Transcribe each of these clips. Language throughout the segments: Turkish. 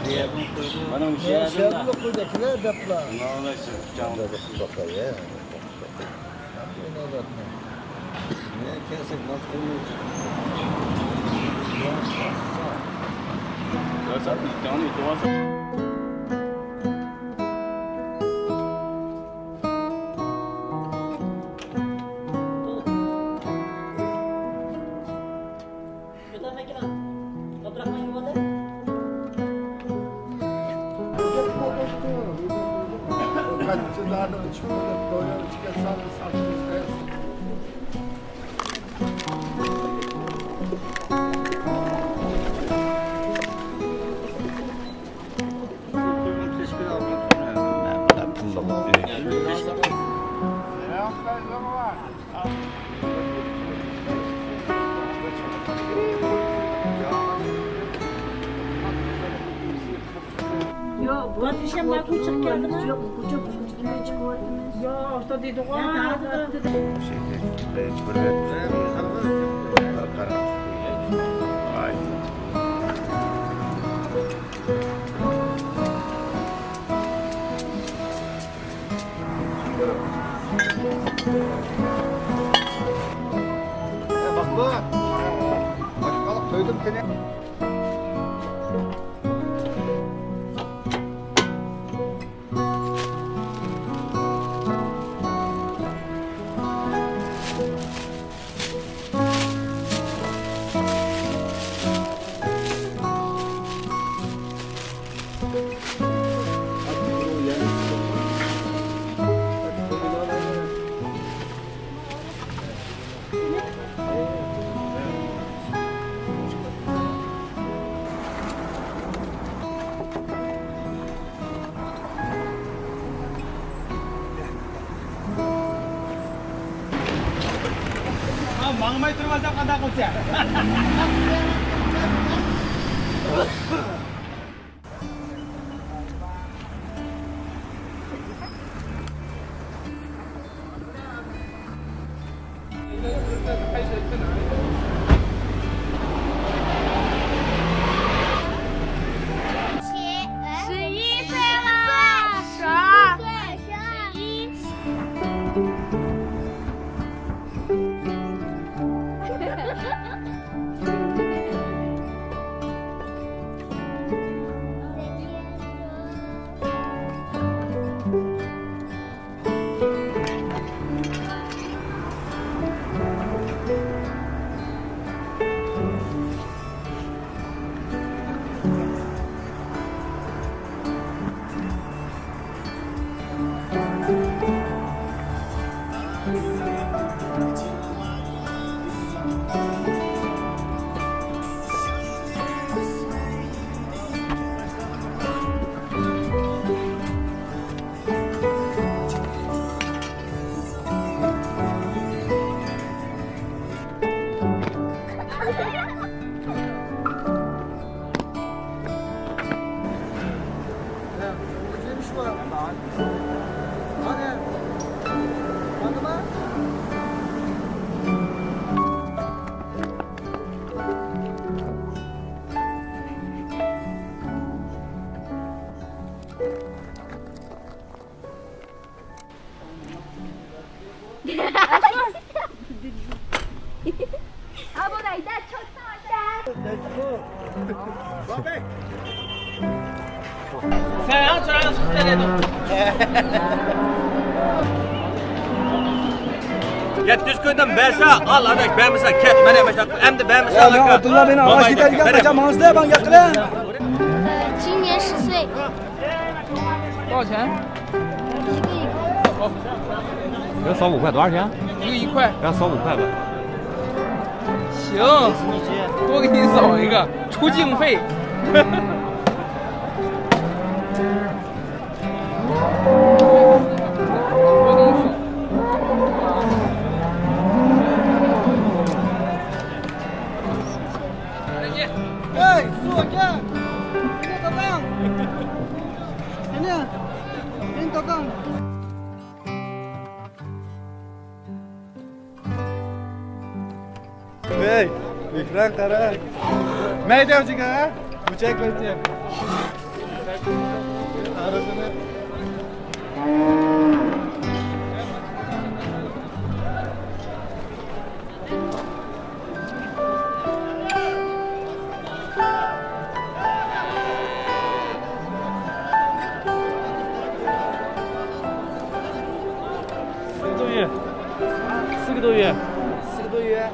Benim şey yedim da. Buradakiler depla. Ne olursun canım. Bakaya. Ne kesik matkını. Ya sen bir tane duvarsa. Kaççılarda uçmalı, doya uçka sarı sarı. Yok, bu akşam ben kucak geldim. Yok, kucak yemeğe çıkıyordunuz. Yok, işte dedik o anladı. Bak bu. Başkalık duydum seni. Mangmay terus macam kata aku sih. Sen yan çırağını süsle dedim. 700 koydum verse al adaş ben mesela ket mene mesela hem de ben mesela Ya Abdullah beni ağaç giderken kaçam ağızda ben yakala. 今年10岁。多少钱？要扫5块，多少钱？一个1块。要扫5块吧。行，多给你扫一个，出境费。哎，坐下。你等等。你等等。Hey, Vikran Kara. मैं जाऊँ जी कहाँ? मुझे कोई नहीं। 4个多月。4个多月。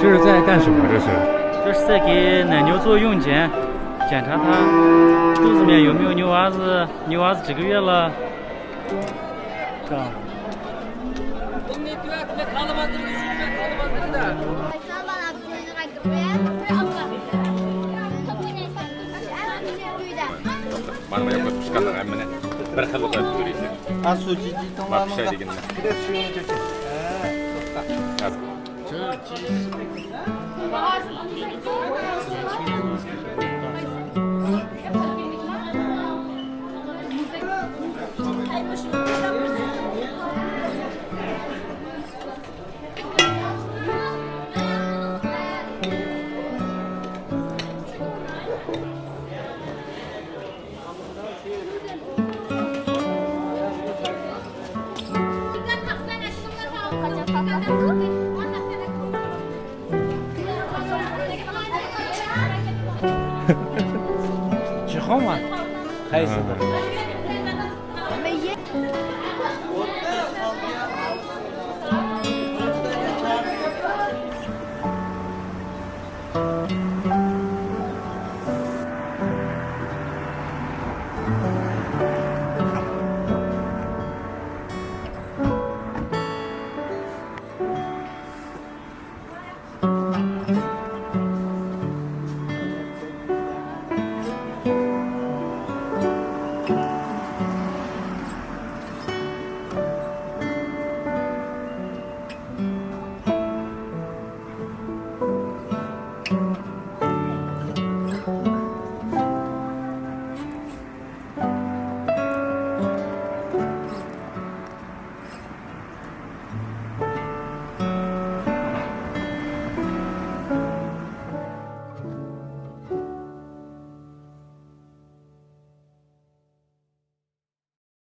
这是在干什么？这是？这是在给奶牛做用检，检查它肚子里面有没有牛娃子，牛娃子几个月了。这样。 Varmaan joku skannan ämmenen. Perhalla toi yli sen. Asu cici tamam. Bak şey diginle. Bir de suyunu dökün. Yaz.几号嘛？还是的。